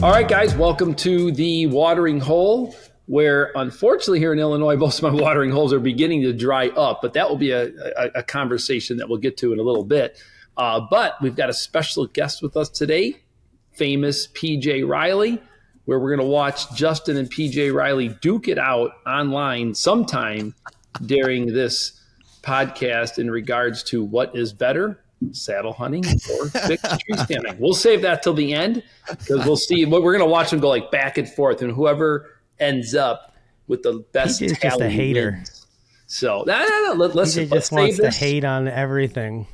All right, guys, welcome to the watering hole, where unfortunately here in Illinois, most of my watering holes are beginning to dry up, but that will be a conversation that we'll get to in a little bit. But we've got a special guest with us today, famous PJ Riley, where we're going to watch Justin and PJ Riley duke it out online sometime during this podcast in regards to what is better, saddle hunting or fixed tree standing. We'll save that till the end because we'll see. We're going to watch them go like back and forth, and whoever ends up with the best PJ's just a hater. Wins. So listen, PJ just wants to hate on everything.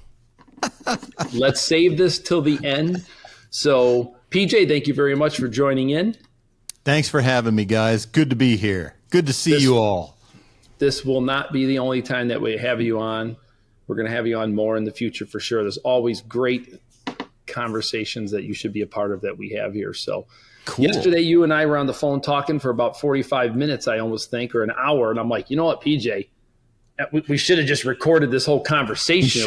Let's save this till the end. So PJ, thank you very much for joining in. Thanks for having me, guys. Good to be here. Good to see you all. This will not be the only time that we have you on. We're going to have you on more in the future for sure. There's always great conversations that you should be a part of that we have here. So cool. Yesterday, you and I were on the phone talking for about 45 minutes, I almost think, or an hour. And I'm like, you know what, PJ, we should have just recorded this whole conversation.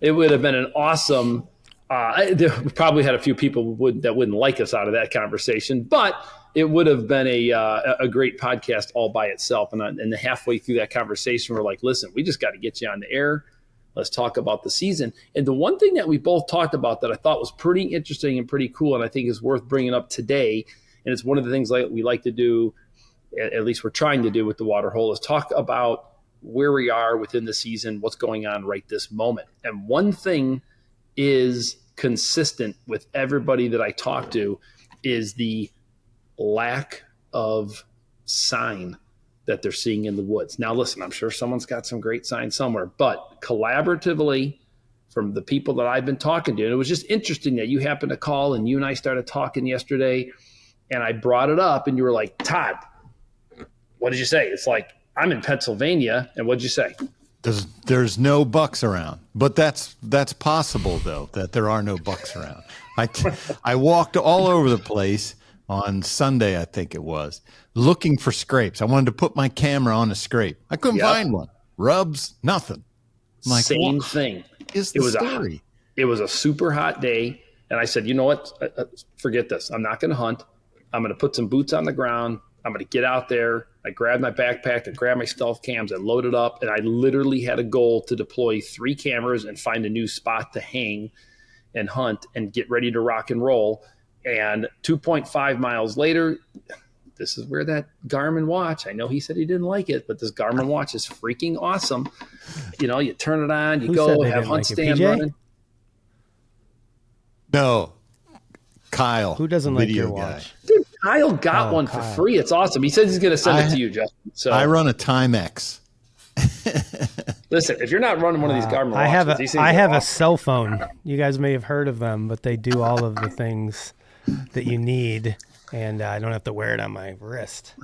It would have been an awesome. We probably had a few people that wouldn't like us out of that conversation, but it would have been a great podcast all by itself. And halfway through that conversation, we're like, listen, we just got to get you on the air. Let's talk about the season. And the one thing that we both talked about that I thought was pretty interesting and pretty cool, and I think is worth bringing up today, and it's one of the things like we like to do, at least we're trying to do with the water hole, is talk about where we are within the season, what's going on right this moment. And one thing is consistent with everybody that I talk to is the lack of sign that they're seeing in the woods. Now, listen, I'm sure someone's got some great signs somewhere, but collaboratively from the people that I've been talking to, and it was just interesting that you happened to call and you and I started talking yesterday, and I brought it up and you were like, Todd, what did you say? It's like, I'm in Pennsylvania, and what'd you say? There's no bucks around, but that's possible though, that there are no bucks around. I walked all over the place on Sunday, I think it was, looking for scrapes. I wanted to put my camera on a scrape. I couldn't find one. Rubs, nothing. I'm like, same thing. It was a super hot day, and I said, you know what? Forget this. I'm not going to hunt. I'm going to put some boots on the ground. I'm going to get out there. I grabbed my backpack, I grabbed my stealth cams, I loaded up, and I literally had a goal to deploy 3 cameras and find a new spot to hang and hunt and get ready to rock and roll. And 2.5 miles later, this is where that Garmin watch, I know he said he didn't like it, but this Garmin watch is freaking awesome. You know, you turn it on, you go, have hunt stand running. No, Kyle. Who doesn't like your watch? Dude, Kyle got one for free. It's awesome. He says he's going to send it to you, Justin. So I run a Timex. Listen, if you're not running one of these Garmin watches, I have a cell phone. You guys may have heard of them, but they do all of the things that you need, and I don't have to wear it on my wrist.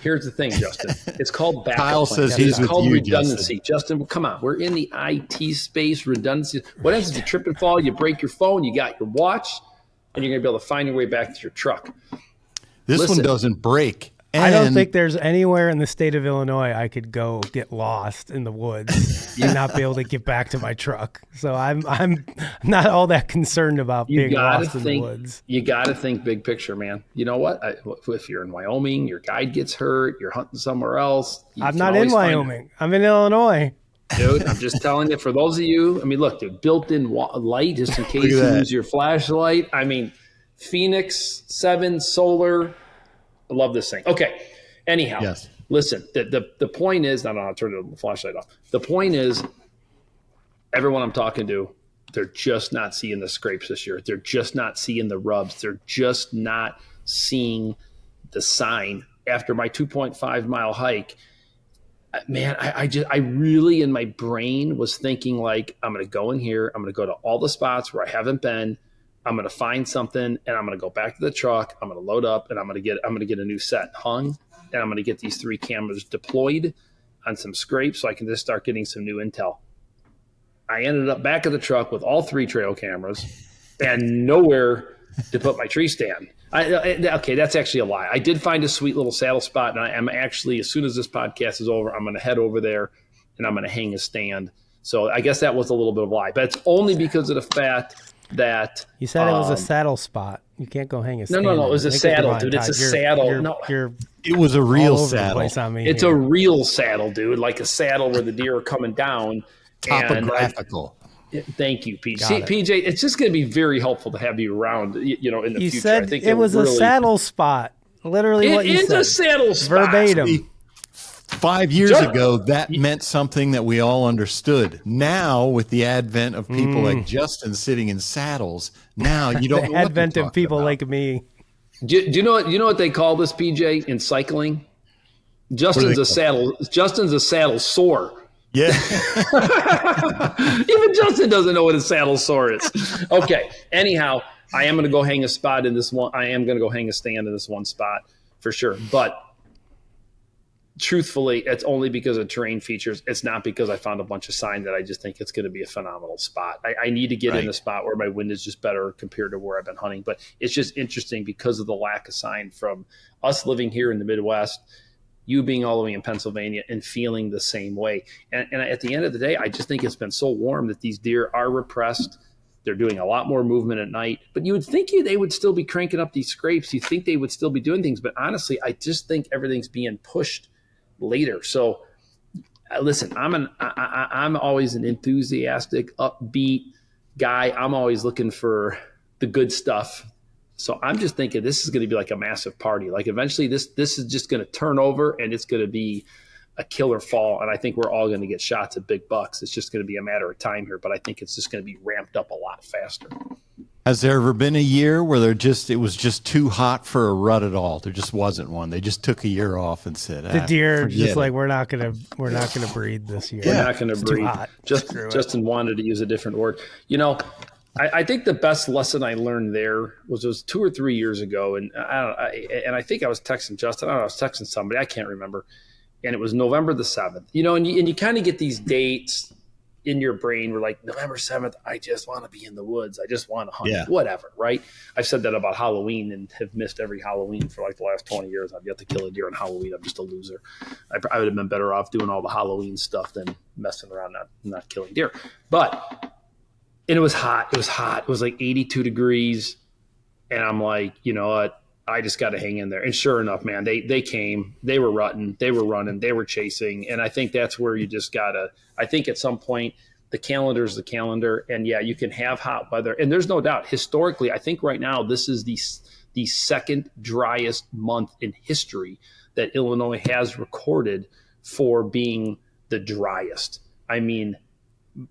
Here's the thing, Justin. It's called backup. Kyle says he's it's called with you, redundancy. Justin, come on. We're in the IT space. Redundancy. What happens if you trip and fall? You break your phone. You got your watch, and you're going to be able to find your way back to your truck. This one doesn't break. I don't think there's anywhere in the state of Illinois I could go get lost in the woods and not be able to get back to my truck. So I'm not all that concerned about being lost in the woods. You got to think big picture, man. You know what? If you're in Wyoming, your guide gets hurt, you're hunting somewhere else. I'm not in Wyoming. I'm in Illinois. Dude, I'm just telling you, for those of you, I mean, look, dude, built-in light just in case you lose your flashlight. I mean, Phoenix 7 solar. I love this thing. Okay. Anyhow, yes. Listen, the point is, I don't know, I'll turn the flashlight off. The point is, everyone I'm talking to, they're just not seeing the scrapes this year. They're just not seeing the rubs. They're just not seeing the sign. After my 2.5 mile hike, man, I really in my brain was thinking like, I'm going to go in here. I'm going to go to all the spots where I haven't been. I'm going to find something, and I'm going to go back to the truck. I'm going to load up, and I'm going to get a new set hung, and I'm going to get these 3 cameras deployed on some scrapes so I can just start getting some new intel. I ended up back of the truck with all 3 trail cameras and nowhere to put my tree stand. Okay, that's actually a lie. I did find a sweet little saddle spot, and I am actually, as soon as this podcast is over, I'm going to head over there, and I'm going to hang a stand. So I guess that was a little bit of a lie, but it's only because of the fact that You said it was a saddle spot. You can't go hang a stand. No. It was a saddle, dude. It's a saddle. It was a real all over saddle. The place on me it's here. a real saddle, dude. Like a saddle where the deer are coming down. Topographical. Thank you, PJ. See, PJ, it's just going to be very helpful to have you around, in the future. Said I think it was a saddle spot. Literally what you said. It is a saddle spot. Verbatim. 5 years ago, that meant something that we all understood. Now, with the advent of people like Justin sitting in saddles, now you don't know what advent of people about. like me. Do you know what they call this, PJ, in cycling? Justin's a saddle sore. Yeah. Even Justin doesn't know what a saddle sore is. Okay. Anyhow, I am going to go hang a spot in this one. I am going to go hang a stand in this one spot for sure. But truthfully, it's only because of terrain features. It's not because I found a bunch of sign that I just think it's going to be a phenomenal spot. I need to get in a spot where my wind is just better compared to where I've been hunting. But it's just interesting because of the lack of sign from us living here in the Midwest, you being all the way in Pennsylvania and feeling the same way. And at the end of the day, I just think it's been so warm that these deer are repressed. They're doing a lot more movement at night. But you would think they would still be cranking up these scrapes. You think they would still be doing things. But honestly, I just think everything's being pushed later. So listen, I'm always an enthusiastic, upbeat guy. I'm always looking for the good stuff. So I'm just thinking this is going to be like a massive party. Like eventually this is just going to turn over and it's going to be a killer fall. And I think we're all going to get shots at big bucks. It's just going to be a matter of time here, but I think it's just going to be ramped up a lot faster. Has there ever been a year where it was just too hot for a rut at all? There just wasn't one. They just took a year off and said, the deer just like, we're not gonna breed this year. We're not gonna breed. Justin wanted to use a different word. I think the best lesson I learned there was 2 or 3 years ago, and I think I was texting Justin. I was texting somebody. I can't remember, and it was November the 7th. And you kind of get these dates in your brain. We're like, November 7th. I just want to be in the woods. I just want to hunt. Whatever, right? I've said that about Halloween and have missed every Halloween for like the last 20 years. I've yet to kill a deer on Halloween. I'm just a loser. I would have been better off doing all the Halloween stuff than messing around not killing deer. And it was hot. It was like 82 degrees. And I'm like, you know what? I just got to hang in there. And sure enough, man, they came. They were rutting. They were running. They were chasing. And I think that's where you just got to – I think at some point the calendar is the calendar. And, yeah, you can have hot weather. And there's no doubt. Historically, I think right now this is the second driest month in history that Illinois has recorded for being the driest. I mean,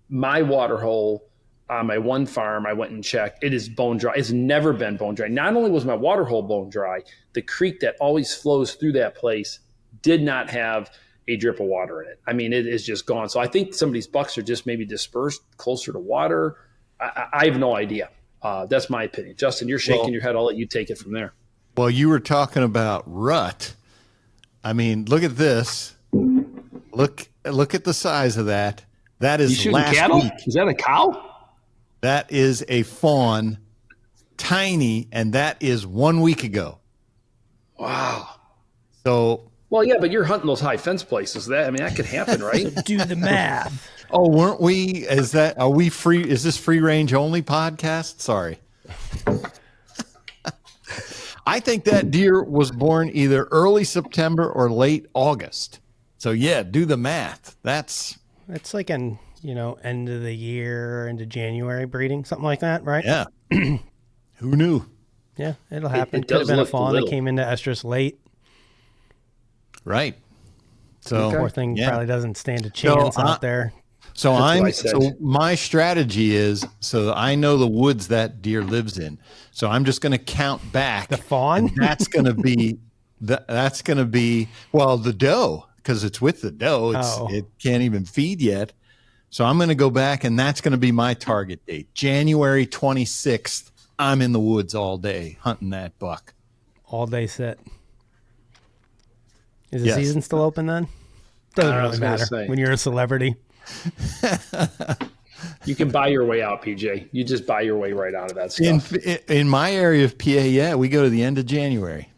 my water hole – on my one farm, I went and checked. It is bone dry. It's never been bone dry. Not only was my water hole bone dry, the creek that always flows through that place did not have a drip of water in it. I mean, it is just gone. So I think some of these bucks are just maybe dispersed closer to water. I have no idea. That's my opinion. Justin, you're shaking your head. I'll let you take it from there. Well, you were talking about rut. I mean, look at this. Look at the size of that. That is last cattle? week. Is that a cow? That is a fawn, tiny, and that is 1 week ago. Wow. So, well, yeah, but you're hunting those high fence places. That could happen, right? Do the math. Oh, weren't we? Are we free? Is this free range only podcast? Sorry. I think that deer was born either early September or late August. So yeah, do the math. It's like end of the year, into January breeding, something like that, right? Yeah. Who knew? Yeah, it'll happen. It could have been a fawn that came into estrus late. Right. So poor thing probably doesn't stand a chance out there. So my strategy is, so I know the woods that deer lives in. So I'm just going to count back. The fawn? That's going to be the doe, because it's with the doe. It can't even feed yet. So I'm going to go back, and that's going to be my target date. January 26th, I'm in the woods all day hunting that buck. All day sit. Is the season still open then? Doesn't really matter when you're a celebrity. You can buy your way out, PJ. You just buy your way right out of that stuff. In my area of PA, we go to the end of January.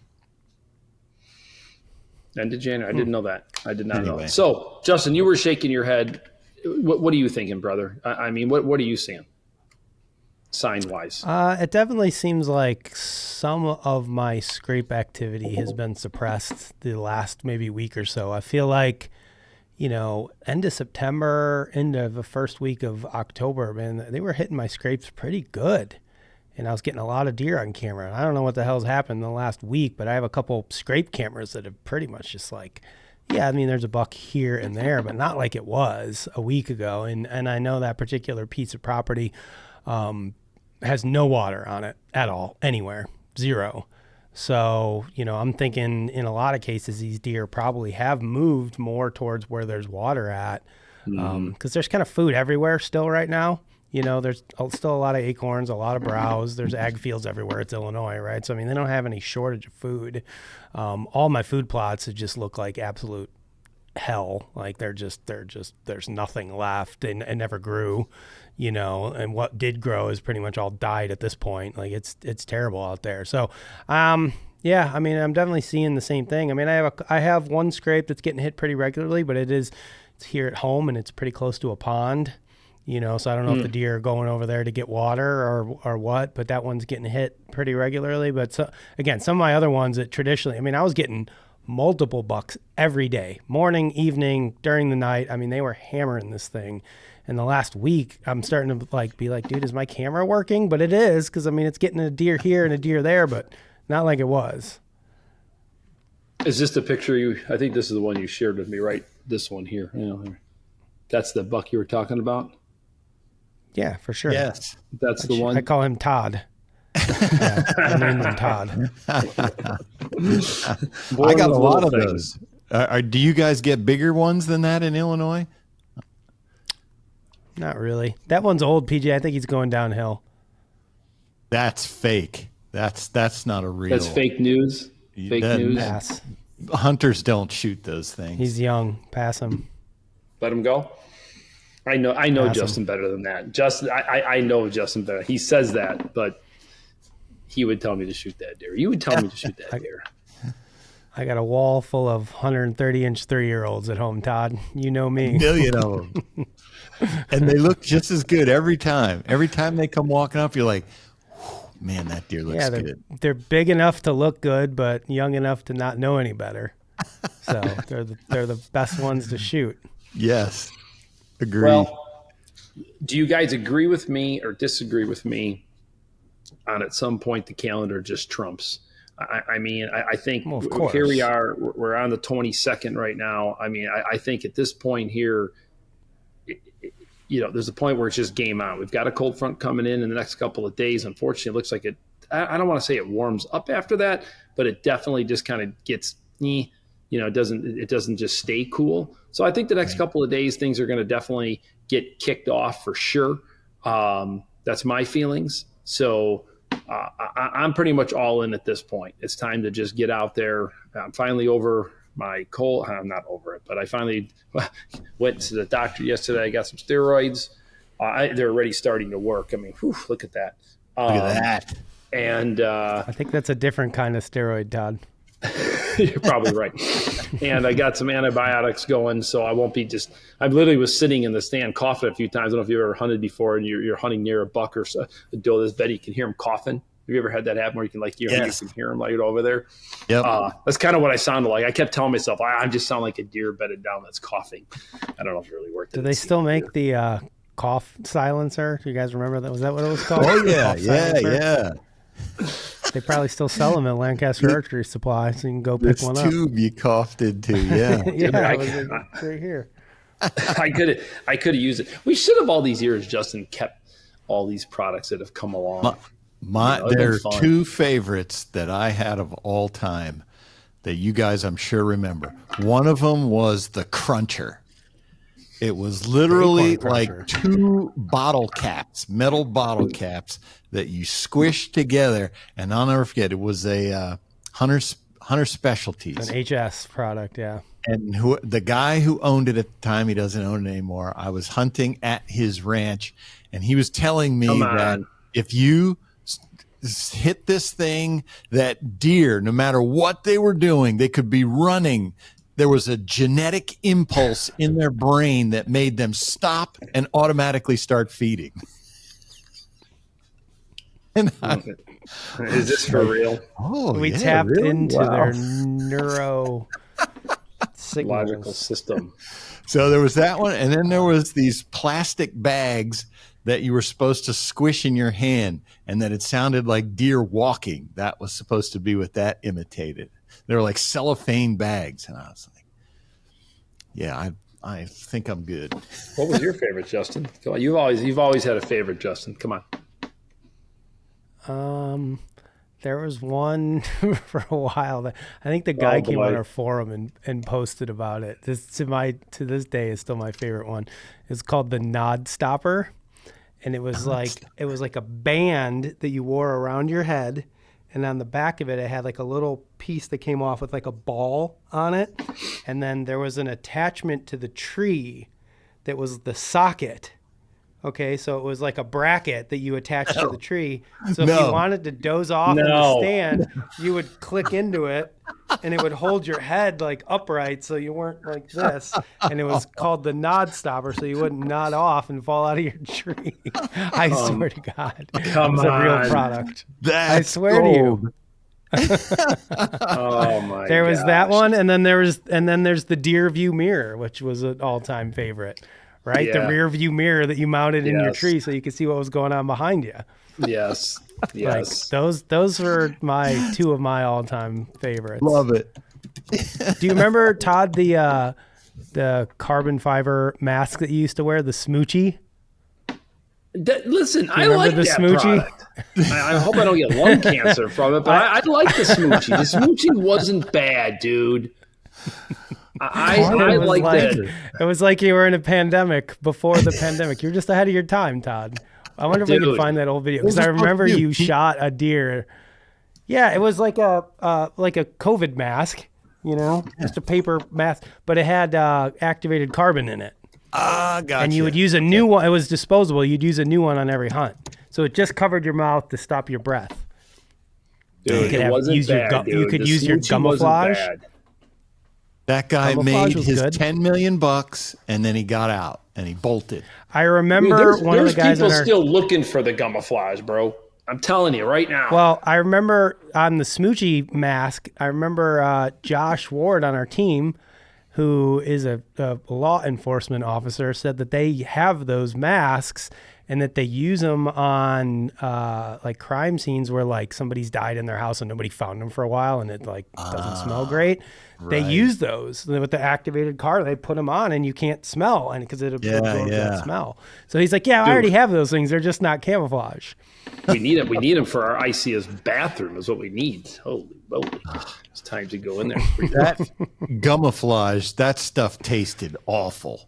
End of January. I didn't know that. I did not know that. So, Justin, you were shaking your head. What are you thinking, brother? I mean, what are you seeing? sign wise? It definitely seems like some of my scrape activity has been suppressed the last maybe week or so. I feel like, end of September, into the first week of October, man, they were hitting my scrapes pretty good. And I was getting a lot of deer on camera. I don't know what the hell's happened in the last week, but I have a couple scrape cameras that have pretty much just like, yeah, I mean, there's a buck here and there, but not like it was a week ago. And I know that particular piece of property has no water on it at all, anywhere, zero. So, I'm thinking in a lot of cases, these deer probably have moved more towards where there's water at, because there's kind of food everywhere still right now. There's still a lot of acorns, a lot of browse. There's ag fields everywhere. It's Illinois, right? So, I mean, they don't have any shortage of food. All my food plots just look like absolute hell. Like there's nothing left, and never grew, and what did grow is pretty much all died at this point. Like it's terrible out there. So, yeah, I mean, I'm definitely seeing the same thing. I mean, I have one scrape that's getting hit pretty regularly, but it's here at home and it's pretty close to a pond. So I don't know if the deer are going over there to get water or what, but that one's getting hit pretty regularly. But so, again, some of my other ones that traditionally, I mean, I was getting multiple bucks every day, morning, evening, during the night. I mean, they were hammering this thing. And the last week, I'm starting to be like, dude, is my camera working? But it is, because I mean, it's getting a deer here and a deer there, but not like it was. Is this the picture I think this is the one you shared with me, right? This one here. That's the buck you were talking about? Yeah, for sure. Yes. That's the one. I call him Todd. Yeah, I named him Todd. I got a lot of those. Do you guys get bigger ones than that in Illinois? Not really. That one's old, PJ. I think he's going downhill. That's fake. That's not a real. That's fake news. Fake news. Pass. Hunters don't shoot those things. He's young. Pass him. Let him go. I know Justin better than that. Justin, I know Justin better. He says that, but he would tell me to shoot that deer. You would tell me to shoot that deer. I got a wall full of 130-inch 3-year-olds at home, Todd. You know me. A million of them. And they look just as good every time. Every time they come walking up, you're like, man, that deer looks good. They're big enough to look good, but young enough to not know any better. So they're the best ones to shoot. Yes. Agree. Well, do you guys agree with me or disagree with me on at some point the calendar just trumps? I mean, I think here we are. We're on the 22nd right now. I mean, I think at this point here, there's a point where it's just game on. We've got a cold front coming in the next couple of days. Unfortunately, it looks like it. I don't want to say it warms up after that, but it definitely just kind of gets. It doesn't just stay cool. So I think the next couple of days, things are going to definitely get kicked off for sure. That's my feelings. So I'm pretty much all in at this point. It's time to just get out there. I'm finally over my cold. I'm not over it, but I finally went to the doctor yesterday. I got some steroids. They're already starting to work. I mean, look at that. Look at that. And I think that's a different kind of steroid, Todd. You're probably right. And I got some antibiotics going, so I won't be I literally was sitting in the stand coughing a few times. I don't know if you've ever hunted before and you're hunting near a buck or a doe this bed, you can hear him coughing. Have you ever had that happen where you can you can hear him over there? Yep. That's kind of what I sounded like. I kept telling myself, I just sound like a deer bedded down that's coughing. I don't know if it really worked. Do they still make the cough silencer? Do you guys remember that? Was that what it was called? Oh, yeah. Yeah. They probably still sell them at Lancaster Archery Supply, so you can go pick one up. Tube you coughed into, yeah. Yeah, it was right here. I could have used it. We should have all these years, Justin, kept all these products that have come along. There are two favorites that I had of all time that you guys, I'm sure, remember. One of them was the Kruncher. It was literally like two bottle caps, metal bottle caps that you squished together. And I'll never forget, it was a Hunter Specialties. An HS product, yeah. And the guy who owned it at the time, he doesn't own it anymore. I was hunting at his ranch, and he was telling me that if you hit this thing, that deer, no matter what they were doing, they could be running. There was a genetic impulse in their brain that made them stop and automatically start feeding. Is this for real? We tapped into their neuro logical system. So there was that one, and then there was these plastic bags that you were supposed to squish in your hand, and that it sounded like deer walking. That was supposed to be what that imitated. They were like cellophane bags, and I was like, "Yeah, I think I'm good." What was your favorite, Justin? You've always had a favorite, Justin. Come on. There was one for a while that I think the guy came on our forum and posted about it. This to this day is still my favorite one. It's called the Nod Stopper, and it was like a band that you wore around your head, and on the back of it had like a little piece that came off with like a ball on it, and then there was an attachment to the tree that was the socket. Okay, so it was like a bracket that you attached to the tree. So if you wanted to doze off in the stand, you would click into it, and it would hold your head like upright so you weren't like this. And it was called the Nod Stopper, so you wouldn't nod off and fall out of your tree. I swear to God. Come on. It's a real product. I swear to you. Oh my! There was that one, and then there's the Deer View mirror, which was an all-time favorite. Right? Yeah. The rear view mirror that you mounted in your tree so you could see what was going on behind you. Yes. Like those were two of my all-time favorites. Love it. Do you remember, Todd, the carbon fiber mask that you used to wear, the Smoochy? Listen, I like the that Smoochy product. I hope I don't get lung cancer from it, but I like the Smoochy. The Smoochy wasn't bad, dude. I like that. It was like you were in a pandemic before the pandemic. You're just ahead of your time, Todd. I wonder if we can find that old video, because I remember you shot a deer. Yeah, it was like a COVID mask, just a paper mask, but it had activated carbon in it. Gotcha. And you would use a new one. It was disposable. You'd use a new one on every hunt, so it just covered your mouth to stop your breath. Dude, you could use your camouflage. That guy made his $10 million, and then he got out and he bolted. I remember one of the guys. There's people still looking for the camouflage, bro. I'm telling you right now. Well, I remember on the Smoochy Mask. I remember Josh Ward on our team, who is a law enforcement officer, said that they have those masks and that they use them on like crime scenes where like somebody's died in their house and nobody found them for a while and it like doesn't smell great. Right. They use those with the activated carbon. They put them on and you can't smell, and because it absorbs that smell. So he's like, "Yeah, I already have those things. They're just not camouflage." We need them. We need them for our ICS bathroom. Is what we need. Holy moly! It's time to go in there. That camouflage. That stuff tasted awful.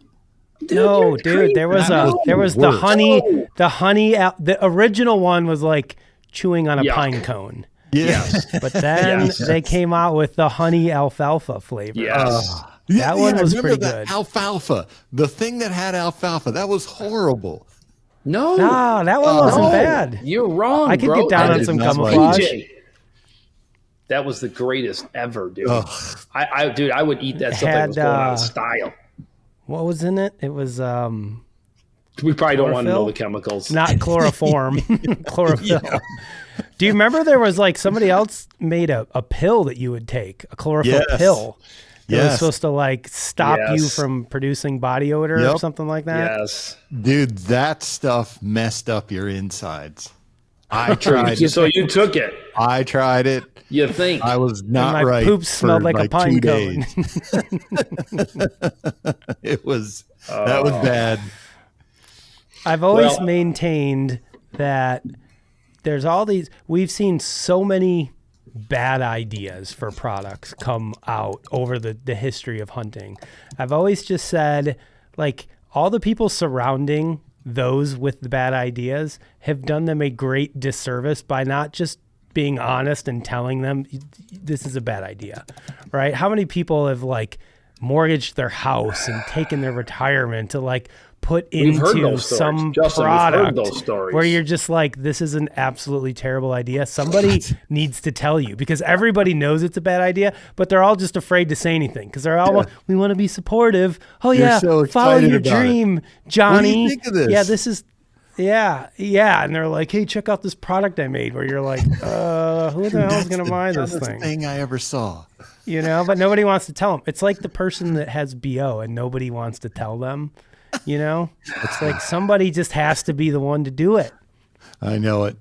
Dude, there was the honey. The honey. The original one was like chewing on a pine cone. Yes. But then they came out with the honey alfalfa flavor. Yes. That one was pretty good. Alfalfa. The thing that had alfalfa, that was horrible. No, that one wasn't bad. You're wrong, I could get down on some camouflage. That was the greatest ever, dude. I would eat that stuff that was going out of style. What was in it? It was we probably don't want to know the chemicals. Not chloroform. Chlorophyll. Yeah. Do you remember there was like somebody else made a pill that you would take, a chlorophyll pill that was supposed to like stop you from producing body odor or something like that? Yes. Dude, that stuff messed up your insides. I tried it. So you took it. I tried it. You think? I was not right. My poop smelled like a pine cone. That was bad. I've always maintained that there's all these, we've seen so many bad ideas for products come out over the history of hunting. I've always just said, like, all the people surrounding those with the bad ideas have done them a great disservice by not just being honest and telling them this is a bad idea, right? How many people have like mortgaged their house and taken their retirement to like put into some product where you're just like, this is an absolutely terrible idea. Somebody needs to tell you, because everybody knows it's a bad idea, but they're all just afraid to say anything because they're all, we want to be supportive. Oh, yeah, follow your dream, Johnny. What do you think of this? Yeah, this is Yeah. And they're like, hey, check out this product I made. Where you're like, who the hell is going to buy this thing I ever saw. But nobody wants to tell them. It's like the person that has BO and nobody wants to tell them. It's like somebody just has to be the one to do it. I know it.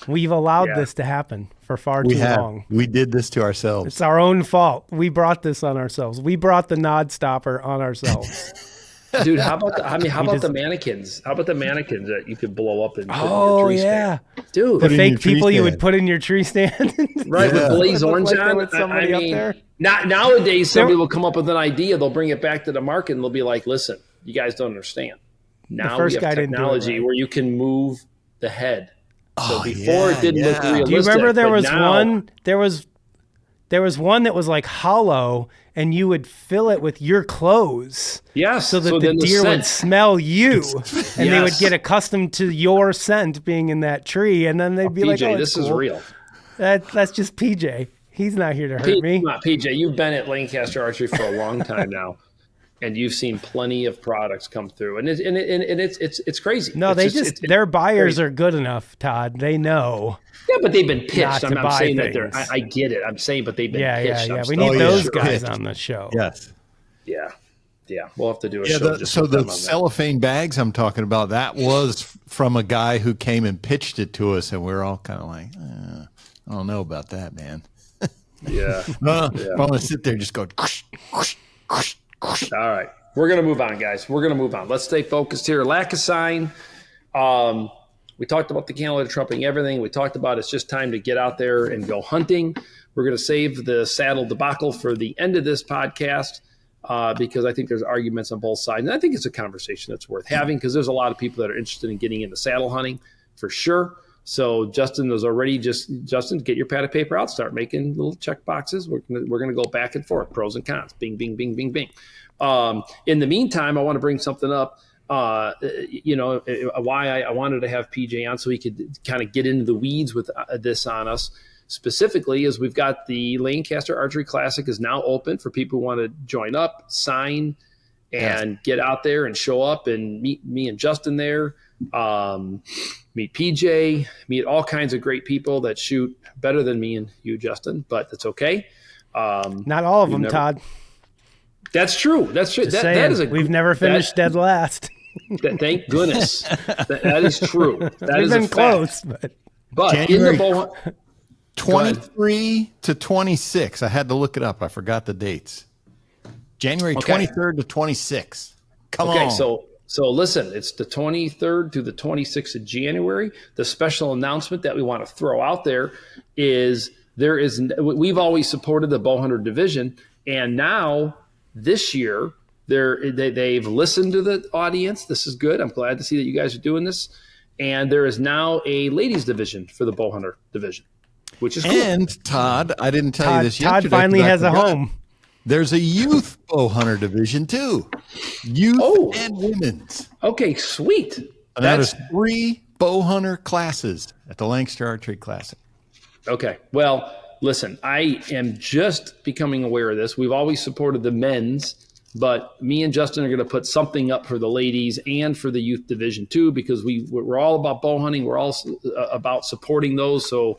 We've allowed this to happen for far too long. We did this to ourselves. It's our own fault. We brought this on ourselves. We brought the nod stopper on ourselves. Dude, how about the mannequins? How about the mannequins that you could blow up and put in Oh, your tree yeah. stand? Dude. The fake people you would put in your tree stand. Right, with Blaze Orange on. Nowadays, somebody will come up with an idea. They'll bring it back to the market and they'll be like, listen, you guys don't understand. Now we have technology where you can move the head. So before it didn't look realistic. Do you remember there was one? There was one that was like hollow, and you would fill it with your clothes. Yes. So that the deer would smell you, and they would get accustomed to your scent being in that tree, and then they'd be like, "Oh, this is real." That's just PJ. He's not here to hurt me. Not PJ. You've been at Lancaster Archery for a long time now. And you've seen plenty of products come through, and it's crazy. No, their buyers are good enough, Todd. They know. Yeah, but they've been pitched. I'm not saying that they're. I get it. I'm saying, but they've been pitched. Yeah. We need those guys on the show. Yes. Yeah. We'll have to do a show. So the cellophane bags I'm talking about, that was from a guy who came and pitched it to us, and we're all kind of like, I don't know about that, man. Yeah. I'm gonna sit there and just go. All right. We're going to move on, guys. We're going to move on. Let's stay focused here. Lack of sign. We talked about the candidate trumping everything. We talked about it's just time to get out there and go hunting. We're going to save the saddle debacle for the end of this podcast because I think there's arguments on both sides. And I think it's a conversation that's worth having because there's a lot of people that are interested in getting into saddle hunting for sure. So Justin was already Justin, get your pad of paper out, start making little check boxes. We're gonna go back and forth, pros and cons, bing, bing, bing, bing, bing. In the meantime, I want to bring something up. Why I wanted to have PJ on so he could kind of get into the weeds with this on us. Specifically, is we've got the Lancaster Archery Classic is now open for people who want to join up, sign, and get out there and show up and meet me and Justin there. Meet PJ, meet all kinds of great people that shoot better than me and you, Justin, but that's okay. Not all of them, Todd. That's true. That's true. We've never finished dead last. Thank goodness. That is true. We've been close, but January, in the Bowhunt, 23 to 26. I had to look it up. I forgot the dates. January 23rd to 26th. Come on. So listen, it's the 23rd to the 26th of January. The special announcement that we want to throw out there is we've always supported the Bowhunter division, and now this year they've listened to the audience. This is good. I'm glad to see that you guys are doing this. And there is now a ladies division for the Bowhunter division, which is cool. And Todd, I didn't tell you this yesterday. Todd finally has a home. There's a youth Bowhunter division too. Youth and women's. Okay, sweet. And that's 3 Bowhunter classes at the Lancaster Archery Classic. Okay. Well, listen, I am just becoming aware of this. We've always supported the men's, but me and Justin are going to put something up for the ladies and for the youth division too, because we're all about bow hunting. We're all about supporting those. So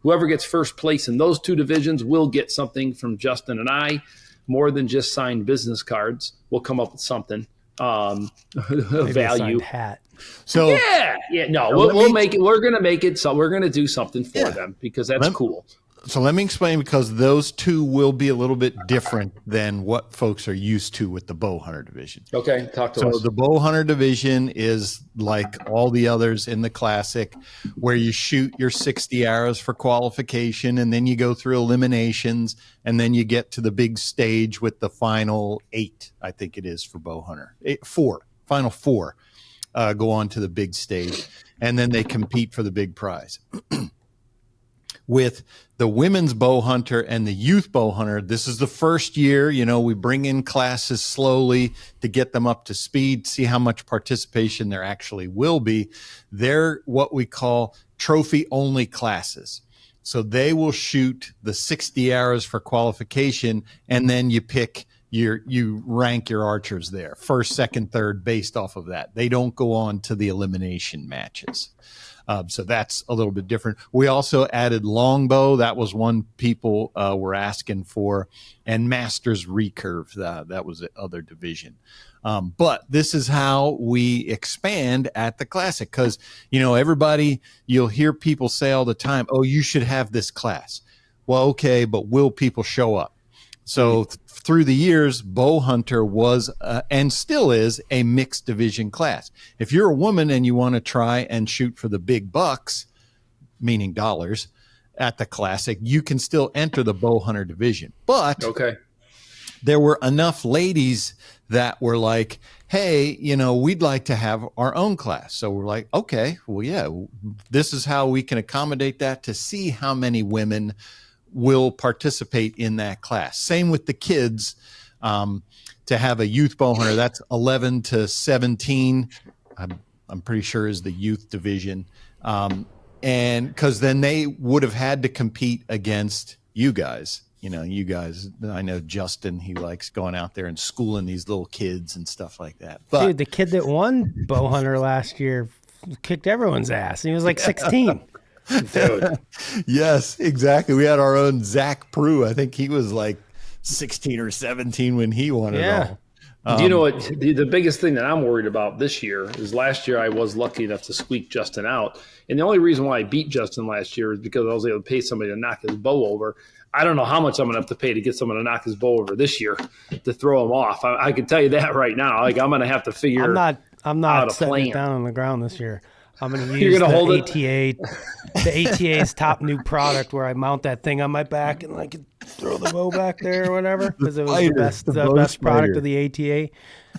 whoever gets first place in those 2 divisions will get something from Justin and I. More than just signed business cards. We'll come up with something value. A signed hat. So we'll make it. We're gonna make it. So we're gonna do something for them because that's cool. So let me explain, because those 2 will be a little bit different than what folks are used to with the Bowhunter division. Okay, talk to us. So the Bowhunter division is like all the others in the Classic, where you shoot your 60 arrows for qualification, and then you go through eliminations, and then you get to the big stage with the final 8, I think it is for Bowhunter. 4, final 4 go on to the big stage, and then they compete for the big prize. With the women's Bowhunter and the youth Bowhunter, this is the first year, we bring in classes slowly to get them up to speed, see how much participation there actually will be. They're what we call trophy-only classes. So they will shoot the 60 arrows for qualification, and then you pick you rank your archers there, first, second, third, based off of that. They don't go on to the elimination matches. So that's a little bit different. We also added longbow. That was one people were asking for, and Masters Recurve. That was the other division. But this is how we expand at the Classic, because, everybody, you'll hear people say all the time, oh, you should have this class. Well, okay, but will people show up? So through the years, Bowhunter was and still is a mixed division class. If you're a woman and you want to try and shoot for the big bucks, meaning dollars, at the Classic, you can still enter the Bowhunter division. But there were enough ladies that were like, hey, we'd like to have our own class. So we're like, okay, well, yeah, this is how we can accommodate that to see how many women will participate in that class. Same with the kids, to have a youth bow hunter. That's 11 to 17. I'm pretty sure is the youth division. And because then they would have had to compete against you guys. You guys, I know Justin, he likes going out there and schooling these little kids and stuff like that. But dude, the kid that won Bowhunter last year kicked everyone's ass. He was like 16. Dude. Yes, exactly. We had our own Zach Prue. I think he was like 16 or 17 when he won it all. Do you know what? The biggest thing that I'm worried about this year is last year I was lucky enough to squeak Justin out. And the only reason why I beat Justin last year is because I was able to pay somebody to knock his bow over. I don't know how much I'm going to have to pay to get someone to knock his bow over this year to throw him off. I can tell you that right now. Like, I'm going to have to figure I'm not setting it down on the ground this year. I'm going to use the ATA. The ATA's top new product where I mount that thing on my back and I can throw the bow back there or whatever, because it was the best product of the ATA.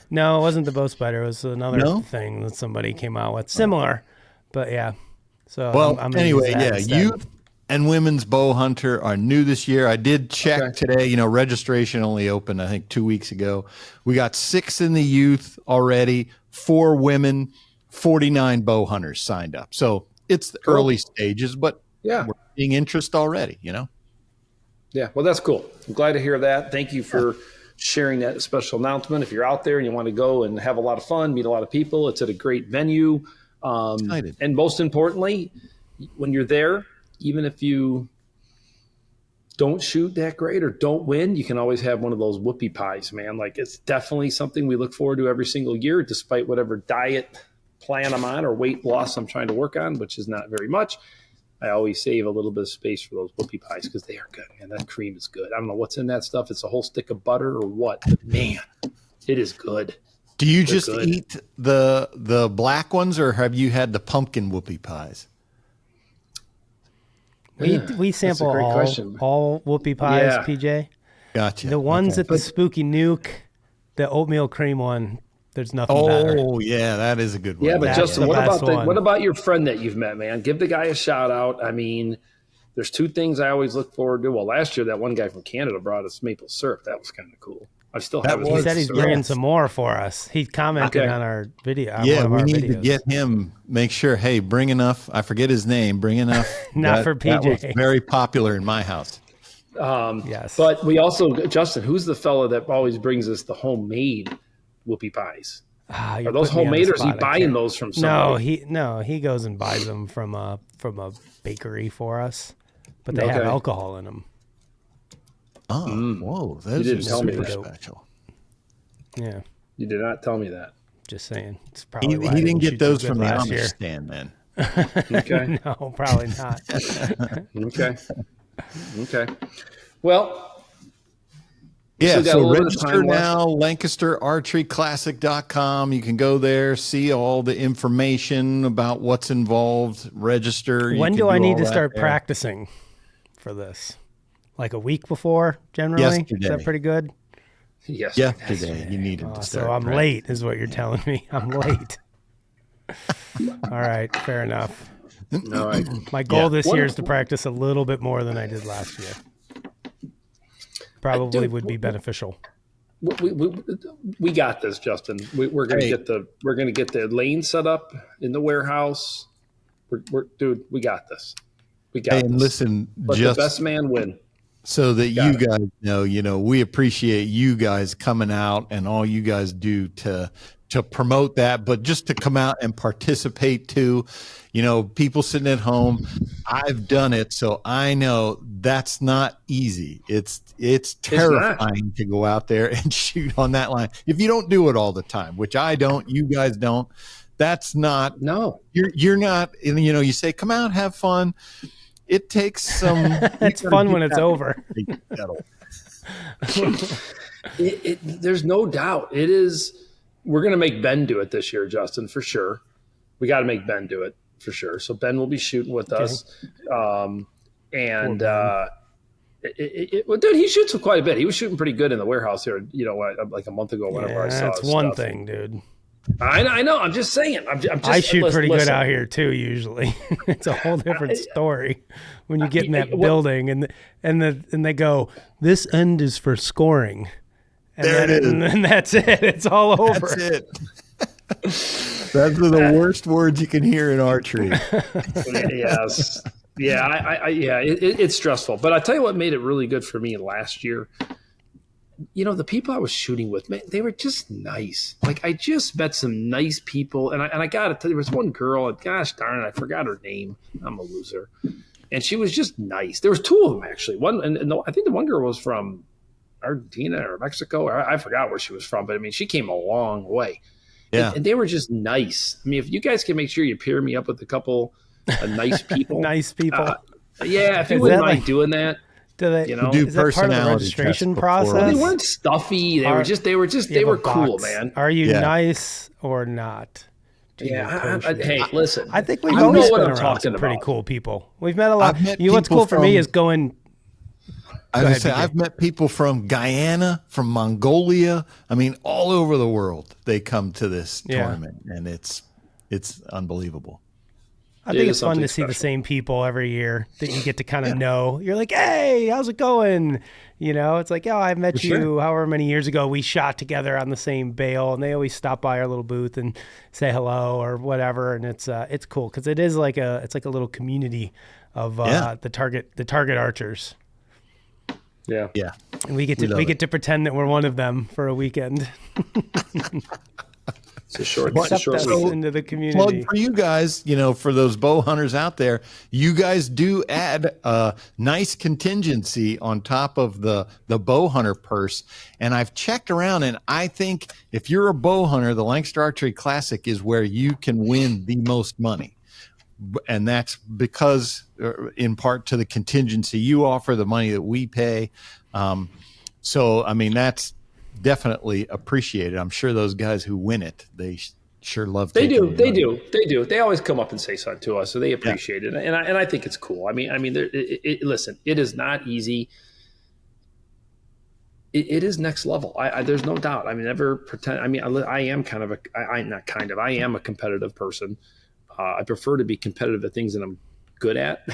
No, it wasn't the bow spider. It was another thing that somebody came out with. Similar, but yeah. So well, I'm anyway, yeah, youth and women's bow hunter are new this year. I did check today. Registration only opened, I think, 2 weeks ago. We got 6 in the youth already, 4 women. 49 bow hunters signed up. So it's the early stages, but we're seeing interest already, Yeah, well, that's cool. I'm glad to hear that. Thank you for sharing that special announcement. If you're out there and you want to go and have a lot of fun, meet a lot of people, it's at a great venue. And most importantly, when you're there, even if you don't shoot that great or don't win, you can always have one of those whoopie pies, man. Like, it's definitely something we look forward to every single year, despite whatever diet plan I'm on or weight loss I'm trying to work on, which is not very much. I always save a little bit of space for those whoopie pies because they are good, man. That cream is good. I don't know what's in that stuff. It's a whole stick of butter or what, but man, it is good. Do you just eat the black ones, or have you had the pumpkin whoopie pies? We sample all whoopie pies, PJ. Gotcha. The ones at the Spooky Nuke, the oatmeal cream one, there's nothing better. Oh, yeah, that is a good one. Yeah, but That's Justin, the what about your friend that you've met, man? Give the guy a shout out. I mean, there's 2 things I always look forward to. Well, last year that one guy from Canada brought us maple syrup. That was kind of cool. I still have it. He said he's bringing some more for us. He commented on our video. Yeah, we need to get him. Make sure, hey, bring enough. I forget his name. Bring enough. Not for PJ. That was very popular in my house. Yes. But we also, Justin, who's the fella that always brings us the homemade whoopie pies? Are those homemade, or is he buying those from somebody? He goes and buys them from a bakery for us, but they have alcohol in them. Oh, whoa! Those are super special. Yeah, you did not tell me that. Just saying. It's probably he didn't get those from the Amish stand, then. Okay. No, probably not. Okay. Well. Yeah, so register now, LancasterArcheryClassic.com. You can go there, see all the information about what's involved, register. When do I need to start practicing for this? Like a week before, generally? Yesterday. Is that pretty good? Yes. Yesterday, you needed to start. So I'm late is what you're telling me. I'm late. All right, fair enough. All right. My goal this year is to practice a little bit more than I did last year. Probably would be beneficial. We got this, Justin. We're gonna get the lane set up in the warehouse. Dude, we got this. We got this. And listen, let the best man win. so that you guys know, we appreciate you guys coming out and all you guys do to promote that, but just to come out and participate too. People sitting at home, I've done it, so I know that's not easy. It's terrifying to go out there and shoot on that line. If you don't do it all the time, which I don't, you guys don't, that's not, no, you're not, you say, come out, have fun. It takes some. It's fun when it's over. There's no doubt. It is. We're going to make Ben do it this year, Justin, for sure. We got to make Ben do it for sure. So Ben will be shooting with us. Well, dude, he shoots quite a bit. He was shooting pretty good in the warehouse here, like a month ago, whenever I saw that's one thing, dude. I know. I'm just saying. I shoot pretty good out here too. Usually, it's a whole different story when you get in that building and they go, "This end is for scoring," and then that's it. It's all over. That's it. Those are the worst words you can hear in archery. Yes. Yeah. It's stressful, but I tell you what made it really good for me last year. The people I was shooting with, man, they were just nice. Like, I just met some nice people, and I got to tell you, there was one girl, and gosh darn it, I forgot her name. I'm a loser. And she was just nice. There was two of them, actually. I think the one girl was from Argentina or Mexico, or I forgot where she was from, but, I mean, she came a long way. Yeah. And they were just nice. I mean, if you guys can make sure you pair me up with a couple of nice people. Nice people. If you wouldn't mind doing that. Do they, is that part of the registration process? Well, they weren't stuffy. They were cool, man. Are you nice or not? Hey, listen. I think we've always been around some pretty cool people. We've met a lot. What's cool for me is going. I've met people from Guyana, from Mongolia. I mean, all over the world. They come to this tournament, and it's unbelievable. I think it's fun to see the same people every year that you get to kind of know. You're like, hey, how's it going? It's like, I met you however many years ago. We shot together on the same bale, and they always stop by our little booth and say hello or whatever. And it's cool because it's like a little community of the target archers. Yeah, yeah. And we get to pretend that we're one of them for a weekend. It's a short into the community. Plug for you guys, for those bow hunters out there, you guys do add a nice contingency on top of the bow hunter purse. And I've checked around, and I think if you're a bow hunter, the Lancaster Archery Classic is where you can win the most money. And that's because, in part, to the contingency you offer, the money that we pay. So, I mean, that's definitely appreciated. I'm sure those guys who win it, they sure love. They do. They always come up and say something to us, so they appreciate it, and I think it's cool. I mean, listen, it is not easy. It is next level. There's no doubt. I mean, never pretend. I mean, I am kind of I am a competitive person. I prefer to be competitive at things that I'm good at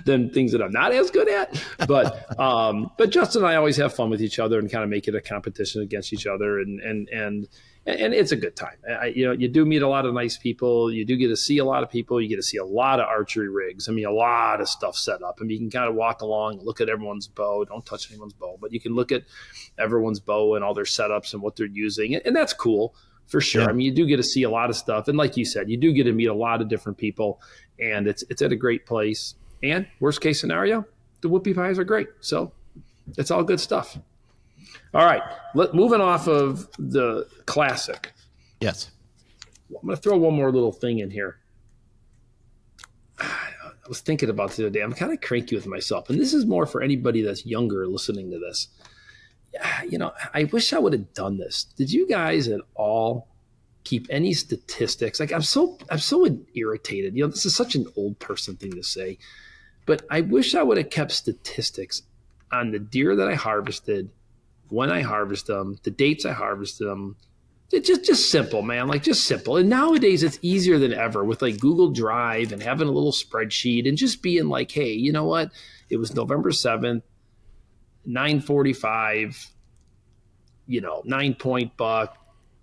than things that I'm not as good at. But Justin and I always have fun with each other and kind of make it a competition against each other. And it's a good time. You do meet a lot of nice people. You do get to see a lot of people. You get to see a lot of archery rigs. I mean, a lot of stuff set up. I mean, you can kind of walk along and look at everyone's bow. Don't touch anyone's bow, but you can look at everyone's bow and all their setups and what they're using. And that's cool. For sure. Yeah. I mean, you do get to see a lot of stuff. And like you said, you do get to meet a lot of different people, and it's at a great place. And worst case scenario, the whoopie pies are great. So it's all good stuff. All right. Moving off of the classic. Yes. I'm going to throw one more little thing in here. I was thinking about this the other day. I'm kind of cranky with myself. And this is more for anybody that's younger listening to this. I wish I would have done this. Did you guys at all keep any statistics? Like, I'm so irritated. This is such an old person thing to say, but I wish I would have kept statistics on the deer that I harvested, when I harvested them, the dates I harvested them. Just simple, man. Like, just simple. And nowadays it's easier than ever with like Google Drive and having a little spreadsheet and just being like, hey, you know what? It was November 7th. 945, 9-point buck,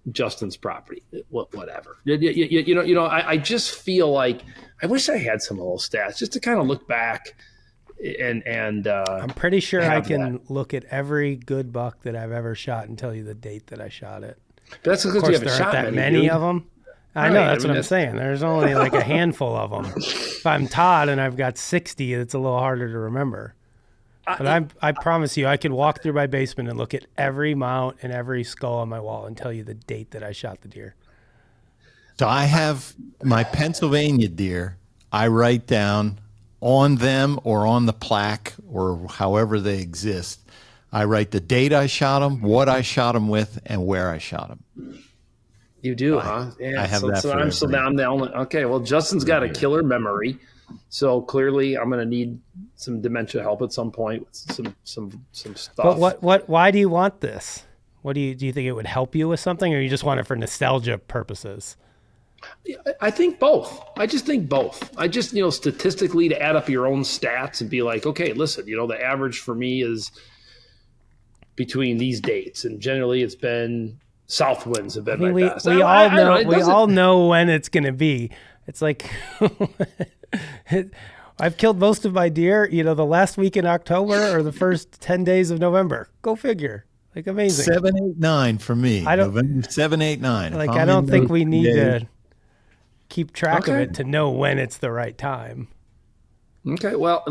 Justin's property, whatever. I just feel like I wish I had some of those stats just to kind of look back and I'm pretty sure I can look at every good buck that I've ever shot and tell you the date that I shot it. But that's because you haven't shot that many of them. I know, that's what I'm saying. There's only like a handful of them. If I'm Todd and I've got 60, it's a little harder to remember. But I promise you, I could walk through my basement and look at every mount and every skull on my wall and tell you the date that I shot the deer. So I have my Pennsylvania deer. I write down on them or on the plaque or however they exist. I write the date I shot them, what I shot them with, and where I shot them. You do, huh? Yeah. I have that. So I'm the only. Okay, well, Justin's got a killer memory, so clearly I'm going to need some dementia help at some point with some stuff. But why do you want this? Do you think it would help you with something, or you just want it for nostalgia purposes? I think both. I just think both. I just, statistically to add up your own stats and be like, okay, listen, the average for me is between these dates, and generally it's been south winds have been my best. We all know when it's going to be. It's like I've killed most of my deer, the last week in October or the first 10 days of November. Go figure. Like, amazing. 7, 8, 9 for me. November 7, 8, 9. Like, I don't think we need to keep track of it to know when it's the right time. Okay. Well,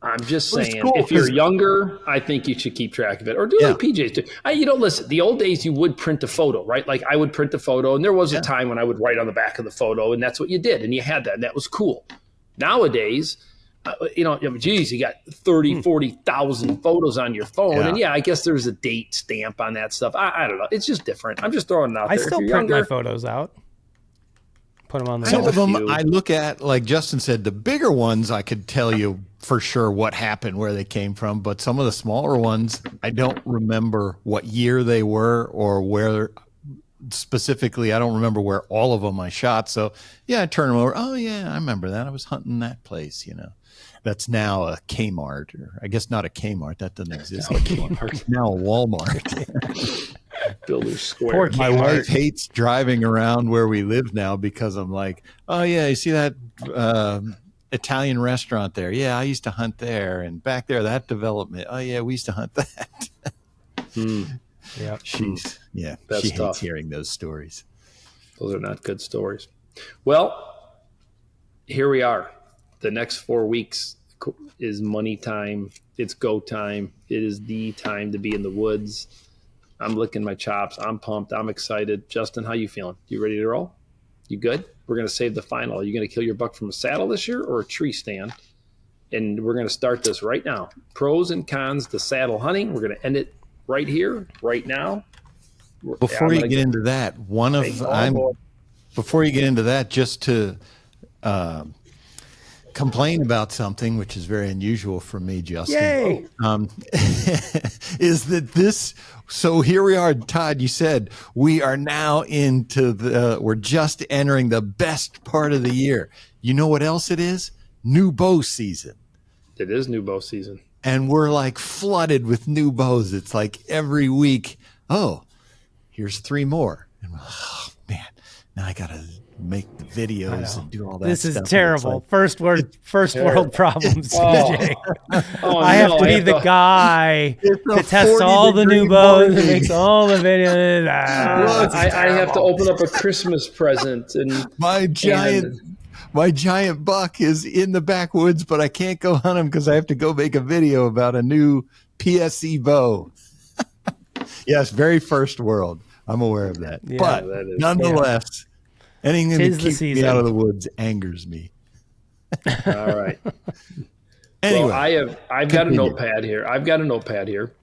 I'm just saying, if you're younger, I think you should keep track of it, or do like PJs do. Listen, the old days you would print a photo, right? Like I would print a photo, and there was a time when I would write on the back of the photo, and that's what you did, and you had that, and that was cool. Nowadays, you got 30, 40,000 photos on your phone, and I guess there's a date stamp on that stuff. I don't know. It's just different. I'm just throwing it out there. I still print my photos out. Put them on the Some of them I look at, like Justin said, the bigger ones I could tell you for sure what happened, where they came from. But some of the smaller ones, I don't remember what year they were or where specifically. I don't remember where all of them I shot. So I turn them over. Oh yeah, I remember that. I was hunting that place. That's now a Kmart, or I guess not a Kmart. That doesn't exist anymore. It's now a Walmart. Builder's Square. My wife hates driving around where we live now because I'm like, oh yeah, you see that Italian restaurant there? Yeah, I used to hunt there, and back there that development. Oh yeah, we used to hunt that. Yeah, she hates hearing those stories. Those are not good stories. Well, here we are. The next 4 weeks is money time. It's go time. It is the time to be in the woods. I'm licking my chops. I'm pumped. I'm excited. Justin, how you feeling? You ready to roll? You good? We're going to save the final. Are you going to kill your buck from a saddle this year or a tree stand? And we're going to start this right now. Pros and cons to saddle hunting. We're going to end it right here, right now. Before you get into that, just to complain about something, which is very unusual for me, Justin. Yay! Is that this? So here we are, Todd. You said we are now we're just entering the best part of the year. You know what else it is? New bow season. It is new bow season. And we're like flooded with new bows. It's like every week, here's 3 more. And oh man, now I got to make the videos and do all that This stuff. is terrible. First world problems, CJ. I have to be the guy that tests all the new bows and makes all the videos. I have to open up a Christmas present. And my giant buck is in the backwoods, but I can't go hunt him because I have to go make a video about a new PSE bow. Yes, very first world. I'm aware of that. Yeah, but nonetheless, anything that keeps me out of the woods angers me. All right. Anyway, well, I've got a notepad here.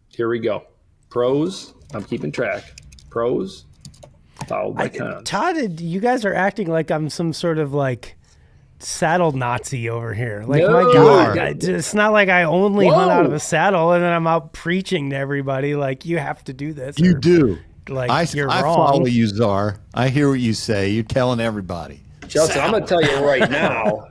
Here we go. Pros. I'm keeping track. Pros. Followed by cons. Todd, you guys are acting like I'm some sort of like saddle Nazi over here. Like, no, my God, it's not like I only hunt out of a saddle and then I'm out preaching to everybody like you have to do this. You do. Like you're I wrong. follow you, Czar. I hear what you say. You're telling everybody. Justin, I'm going to tell you right now,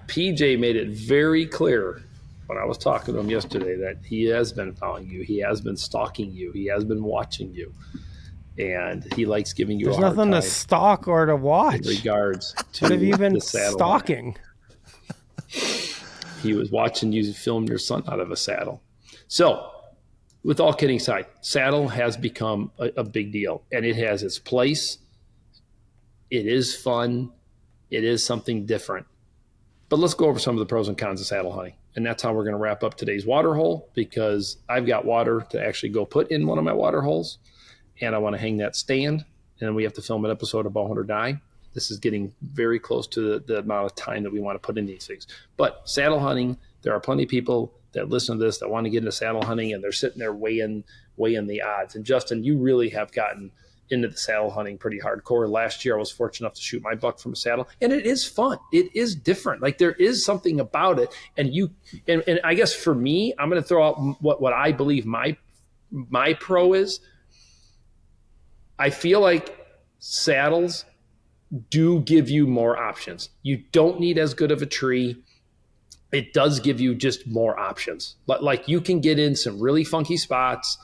PJ made it very clear when I was talking to him yesterday that he has been following you. He has been stalking you. He has been watching you. And he likes giving you There's a hard nothing time to stalk or to watch. in regards to what have you been the saddle stalking? He was watching you film your son out of a saddle. So with all kidding aside, saddle has become a big deal, and it has its place. It is fun. It is something different. But let's go over some of the pros and cons of saddle hunting. And that's how we're going to wrap up today's water hole, because I've got water to actually go put in one of my water holes, and I want to hang that stand, and then we have to film an episode of Bowhunt or Die. This is getting very close to the amount of time that we want to put in these things. But saddle hunting, there are plenty of people that listen to this that want to get into saddle hunting, and they're sitting there weighing the odds. And Justin, you really have gotten into the saddle hunting pretty hardcore. Last year, I was fortunate enough to shoot my buck from a saddle, and it is fun. It is different. Like, there is something about it. And I guess for me, I'm going to throw out what I believe my pro is. I feel like saddles do give you more options. You don't need as good of a tree. It does give you just more options. Like, you can get in some really funky spots.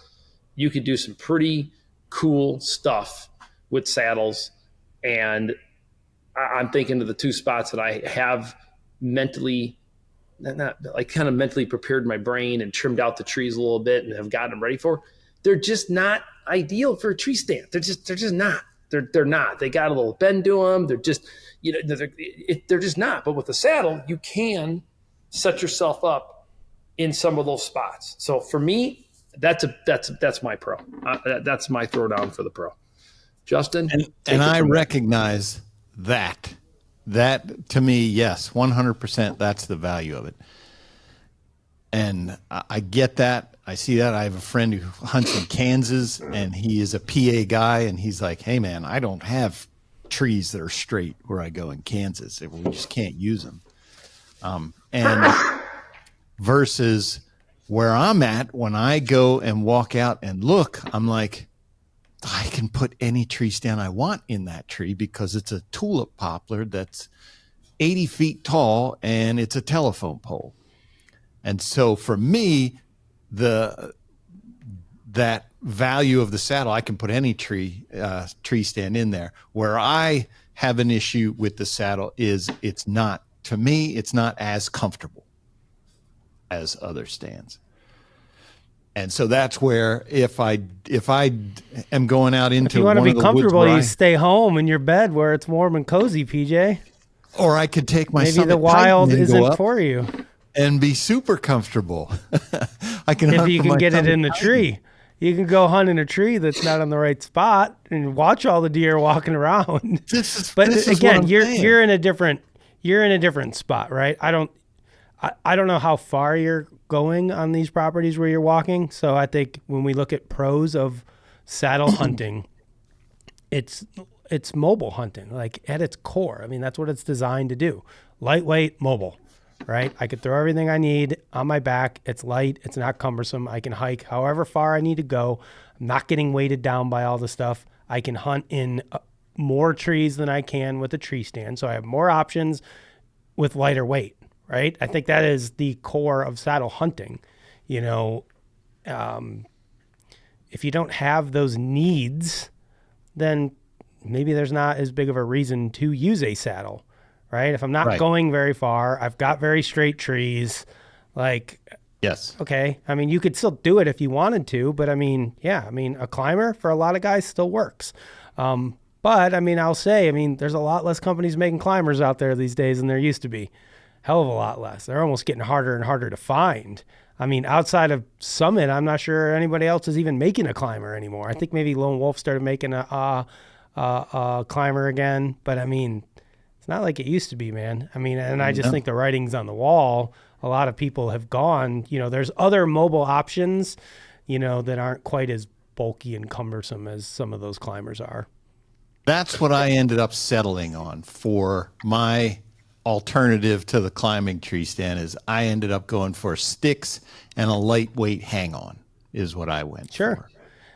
You could do some pretty cool stuff with saddles. And I'm thinking of the two spots that I have mentally prepared my brain and trimmed out the trees a little bit and have gotten them ready for. They're just not ideal for a tree stand. They're just not. They're not. They got a little bend to them. They're just, they're just not. But with the saddle, you can set yourself up in some of those spots. So for me, that's my pro. That's my throwdown for the pro. Justin, and I recognize that to me, yes, 100%. That's the value of it, and I get that. I see that. I have a friend who hunts in Kansas, and he is a PA guy, and he's like, "Hey, man, I don't have trees that are straight where I go in Kansas. We just can't use them." And versus where I'm at, when I go and walk out and look, I'm like, I can put any tree stand I want in that tree because it's a tulip poplar that's 80 feet tall and it's a telephone pole. And so for me, that value of the saddle, I can put any tree stand in there. Where I have an issue with the saddle is it's not as comfortable as other stands. And so that's where if I am going out into, if you want to be comfortable, you stay home in your bed where it's warm and cozy, PJ. Or I could take my maybe the wild isn't for you and be super comfortable. I can if you can get it in the tree. You can go hunt in a tree that's not on the right spot and watch all the deer walking around. But again, you're in a different spot, right? I don't know how far you're going on these properties where you're walking. So I think when we look at pros of saddle hunting, it's mobile hunting, like at its core. I mean, that's what it's designed to do. Lightweight, mobile, right? I could throw everything I need on my back. It's light. It's not cumbersome. I can hike however far I need to go. I'm not getting weighted down by all the stuff. I can hunt in more trees than I can with a tree stand. So I have more options with lighter weight. Right? I think that is the core of saddle hunting. If you don't have those needs, then maybe there's not as big of a reason to use a saddle, right? If I'm not going very far, I've got very straight trees, yes. Okay. I mean, you could still do it if you wanted to, but a climber for a lot of guys still works. But I'll say, there's a lot less companies making climbers out there these days than there used to be. Hell of a lot less. They're almost getting harder and harder to find. Outside of Summit, I'm not sure anybody else is even making a climber anymore. I think maybe Lone Wolf started making a climber again, but it's not like it used to be, man. And I just think the writing's on the wall. A lot of people have gone, there's other mobile options, that aren't quite as bulky and cumbersome as some of those climbers are. That's what I ended up settling on for my alternative to the climbing tree stand. Is I ended up going for sticks and a lightweight hang-on is what I went for.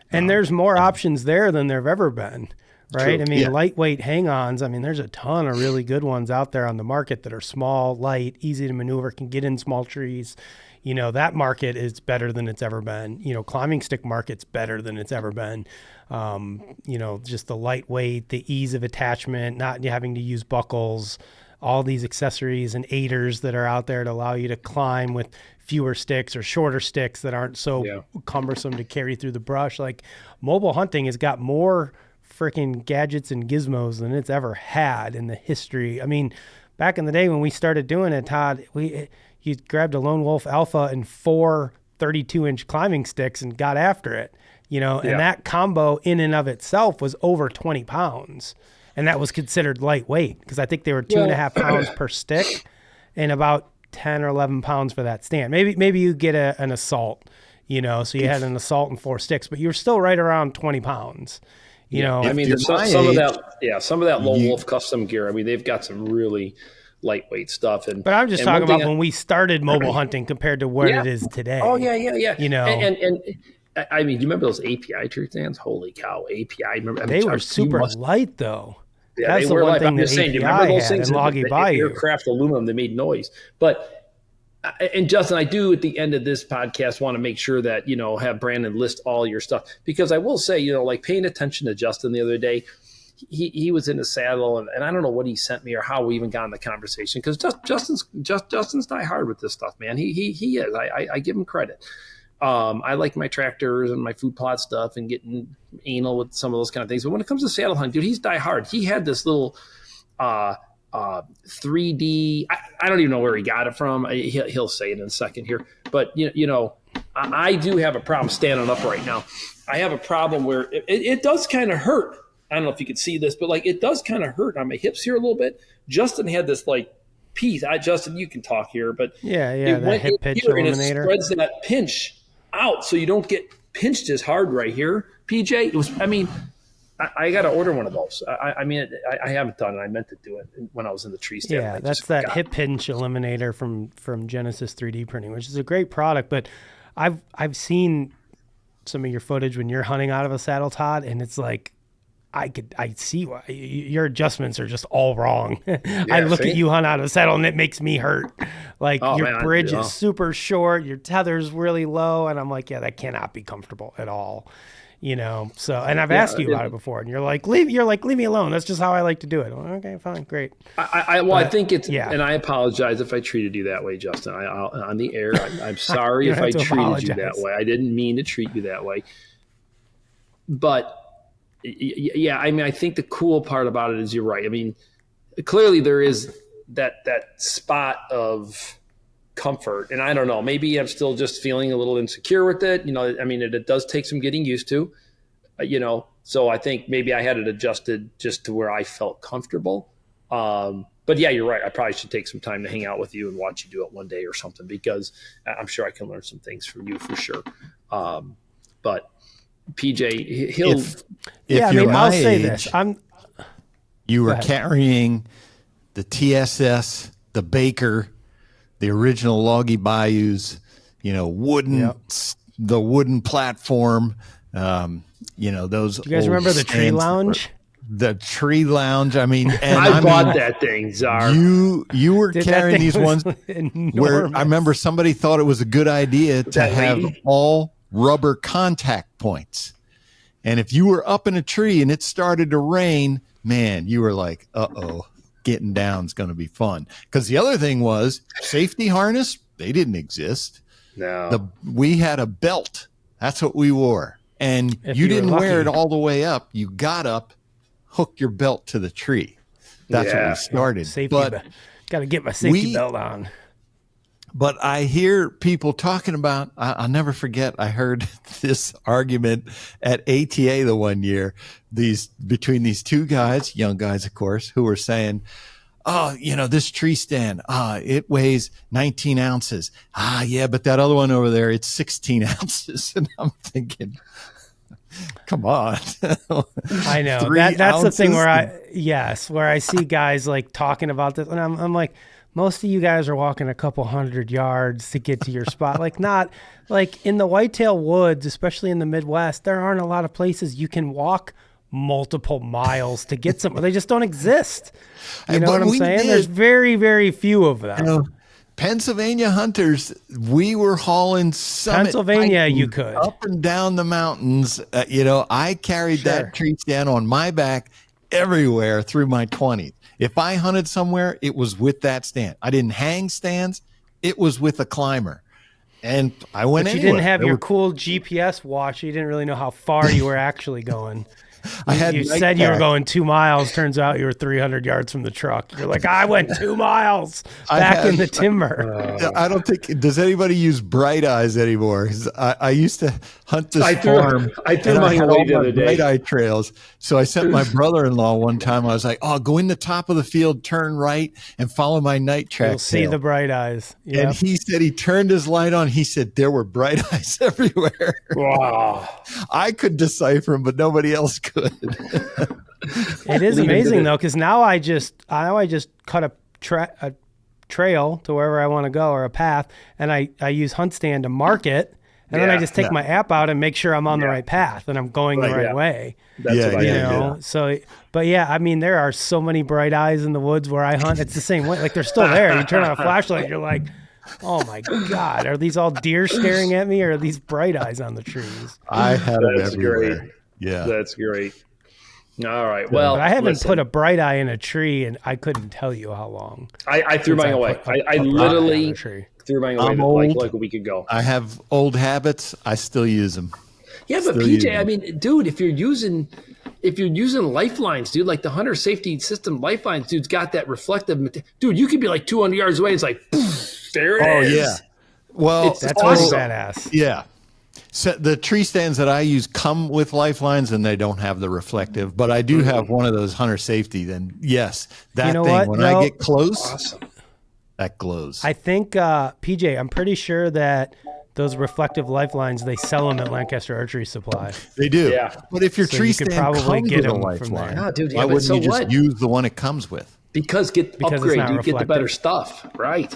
And there's more options there than there have ever been, right? True. Lightweight hang-ons, there's a ton of really good ones out there on the market that are small, light, easy to maneuver, can get in small trees. That market is better than it's ever been. Climbing stick market's better than it's ever been. Just the lightweight, the ease of attachment, not having to use buckles. all these accessories and aiders that are out there to allow you to climb with fewer sticks or shorter sticks that aren't so cumbersome to carry through the brush. Like mobile hunting has got more freaking gadgets and gizmos than it's ever had in the history. I mean, back in the day when we started doing it, Todd, you grabbed a Lone Wolf Alpha and 4 32-inch climbing sticks and got after it, and that combo in and of itself was over 20 pounds. And that was considered lightweight because I think they were 2.5 pounds per stick and about 10 or 11 pounds for that stand. Maybe you get an assault, so you had an assault and 4 sticks, but you're still right around 20 pounds. I mean, some of that Lone Wolf custom gear. I mean, they've got some really lightweight stuff. But I'm just talking about when we started mobile hunting compared to where it is today. Oh yeah. And I mean, do you remember those API tree stands? Holy cow, API! They were super light though. Yeah, that's they were one thing I'm just saying, do you remember those things? Loggy Bayou. Aircraft aluminum, they made noise. And Justin, I do at the end of this podcast want to make sure that, have Brandon list all your stuff, because I will say, like paying attention to Justin the other day, he was in the saddle and I don't know what he sent me or how we even got in the conversation, because Justin's die hard with this stuff, man. He is. I give him credit. I like my tractors and my food plot stuff and getting anal with some of those kind of things. But when it comes to saddle hunting, dude, he's die hard. He had this little 3D. I don't even know where he got it from. He'll say it in a second here. But I do have a problem standing up right now. I have a problem where it does kind of hurt. I don't know if you can see this, but like it does kind of hurt on my hips here a little bit. Justin had this like piece. Justin, you can talk here, but the hip pinch eliminator. And it spreads that pinch out so you don't get pinched as hard right here. PJ, it was. I mean, I got to order one of those. I haven't done it. I meant to do it when I was in the tree stand. Yeah, that's that hip pinch eliminator from Genesis 3D printing, which is a great product. But I've seen some of your footage when you're hunting out of a saddle, Todd, and it's like I see why your adjustments are just all wrong. I look at you hunt out of a saddle and it makes me hurt. Like your bridge is super short, your tether's really low, and I'm like, yeah, that cannot be comfortable at all. So, and I've asked you about it before, and you're like, leave me alone. That's just how I like to do it. Well, okay, fine, great. I think it's, and I apologize if I treated you that way, Justin. On the air, I'm sorry if I treated you that way. I didn't mean to treat you that way. But yeah, I mean, I think the cool part about it is you're right. I mean, clearly there is that spot of comfort, and I don't know, maybe I'm still just feeling a little insecure with it. I mean, it does take some getting used to, so I think maybe I had it adjusted just to where I felt comfortable. But yeah, you're right. I probably should take some time to hang out with you and watch you do it one day or something, because I'm sure I can learn some things from you for sure. But PJ, he'll. I'll say this. You were carrying the TSS, the Baker, the original Loggy Bayous, the wooden platform. Those. Do you guys remember the Tree Lounge? The Tree Lounge. I mean, I bought that thing, Czar. You were carrying these ones where I remember somebody thought it was a good idea to have all rubber contact points. And if you were up in a tree and it started to rain, man, you were like, getting down is going to be fun. Because the other thing was safety harness. They didn't exist. No. We had a belt. That's what we wore. And you didn't wear it all the way up. You got up, hooked your belt to the tree. That's what we started. Got to get my safety belt on. But I hear people talking about, I'll never forget, I heard this argument at ATA the one year, between these two guys, young guys, of course, who were saying, this tree stand, it weighs 19 ounces. Yeah, but that other one over there, it's 16 ounces. And I'm thinking, come on. I know. That's the thing where I see guys like talking about this, and I'm like, most of you guys are walking a couple 100 yards to get to your spot. Like not like in the whitetail woods, especially in the Midwest, there aren't a lot of places you can walk multiple miles to get somewhere. They just don't exist. You know what I'm saying? There's very, very few of them. Pennsylvania hunters, we were hauling Pennsylvania, you could up and down the mountains. I carried that tree stand on my back everywhere through my 20s. If I hunted somewhere, it was with that stand. I didn't hang stands. It was with a climber. And I went But you anywhere. didn't have your cool GPS watch. You didn't really know how far you were actually going. You said you were going 2 miles. Turns out you were 300 yards from the truck. You're like, I went 2 miles back in the timber. I don't think, does anybody use Bright Eyes anymore? 'Cause I used to hunt this farm. I threw mine away the other day. Bright Eye trails. So I sent my brother-in-law one time. I was like, oh, go in the top of the field, turn right, and follow my night track. You'll see the Bright Eyes. Yep. And he said he turned his light on. He said there were bright eyes everywhere. Wow. I could decipher them, but nobody else could. It is amazing though, because now I just cut a trail to wherever I want to go, or a path, and I use HuntStand to mark it, and then I just take my app out and make sure I'm on the right path and I'm going the right way. That's what I do. know. So, but yeah, I mean, there are so many bright eyes in the woods where I hunt. It's the same way. Like they're still there. You turn on a flashlight, you're like, oh my God, are these all deer staring at me, or are these bright eyes on the trees? I had it everywhere. Great. Yeah, that's great. All right. Well, but I haven't put a bright eye in a tree, and I couldn't tell you how long. I threw mine away. I literally threw mine away like a week ago. I have old habits. I still use them. Yeah, but PJ, I mean, dude, if you're using Lifelines, dude, like the Hunter Safety System Lifelines, dude's got that reflective. Dude, you could be like 200 yards away. It's like, poof, there it is. Oh yeah. Well, that's awesome. Badass. Yeah. So the tree stands that I use come with Lifelines, and they don't have the reflective, but I do have one of those Hunter Safety. Then yes, that thing, when I get close, that glows. I think, PJ, I'm pretty sure that those reflective Lifelines, they sell them at Lancaster Archery Supply. They do. Yeah. But if your tree stand probably comes get with a them Lifeline, from there. dude, why wouldn't you just use the one it comes with? Because upgrade, you get the better stuff, right?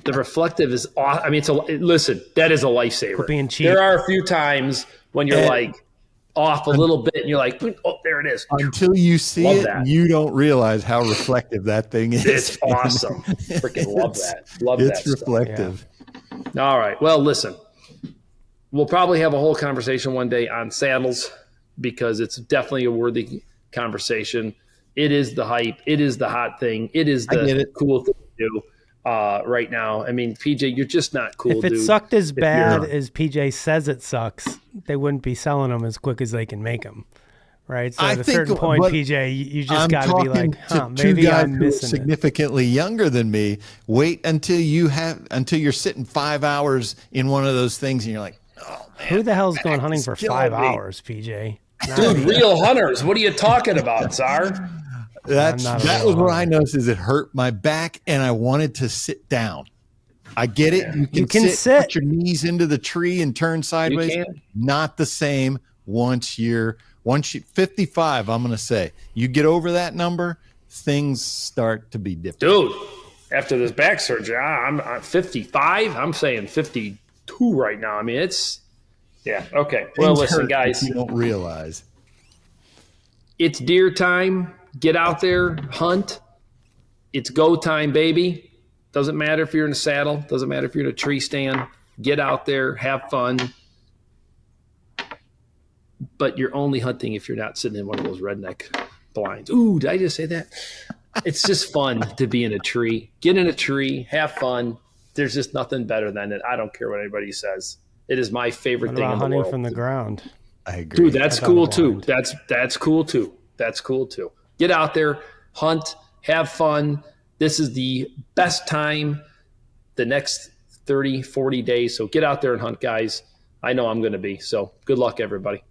The reflective is awesome. I mean, listen, that is a lifesaver. Being cheap. There are a few times when you're like off a little bit, and you're like, oh, there it is. Until you see you don't realize how reflective that thing is. It's awesome. Freaking love that. Love that. It's reflective. Yeah. All right. Well, listen, we'll probably have a whole conversation one day on saddles, because it's definitely a worthy conversation. It is the hype. It is the hot thing. It is the cool thing to do right now. I mean, PJ, you're just not cool, dude. If it sucked as bad as PJ says it sucks, they wouldn't be selling them as quick as they can make them, right? So at a certain point, PJ, you just got to be like, maybe I'm missing significantly younger than me. Wait until you're sitting 5 hours in one of those things, and you're like, oh man, who the hell's going hunting for 5 hours, PJ? Dude, real hunters. What are you talking about, Czar? That was what I noticed, is it hurt my back, and I wanted to sit down. I get it. You can sit, put your knees into the tree and turn sideways. Not the same once you're 55, I'm going to say. You get over that number, things start to be different. Dude, after this back surgery, I'm 55. I'm saying 52 right now. I mean, it's okay. Well, listen, guys. You don't realize. It's deer time. Get out there, hunt. It's go time, baby. Doesn't matter if you're in a saddle. Doesn't matter if you're in a tree stand. Get out there, have fun. But you're only hunting if you're not sitting in one of those redneck blinds. Ooh, did I just say that? It's just fun to be in a tree. Get in a tree, have fun. There's just nothing better than it. I don't care what anybody says. It is my favorite thing in the hunting world. From the ground. I agree. Dude, that's cool too. That's cool too. That's cool too. Get out there, hunt, have fun. This is the best time the next 30, 40 days. So get out there and hunt, guys. I know I'm going to be. So good luck, everybody.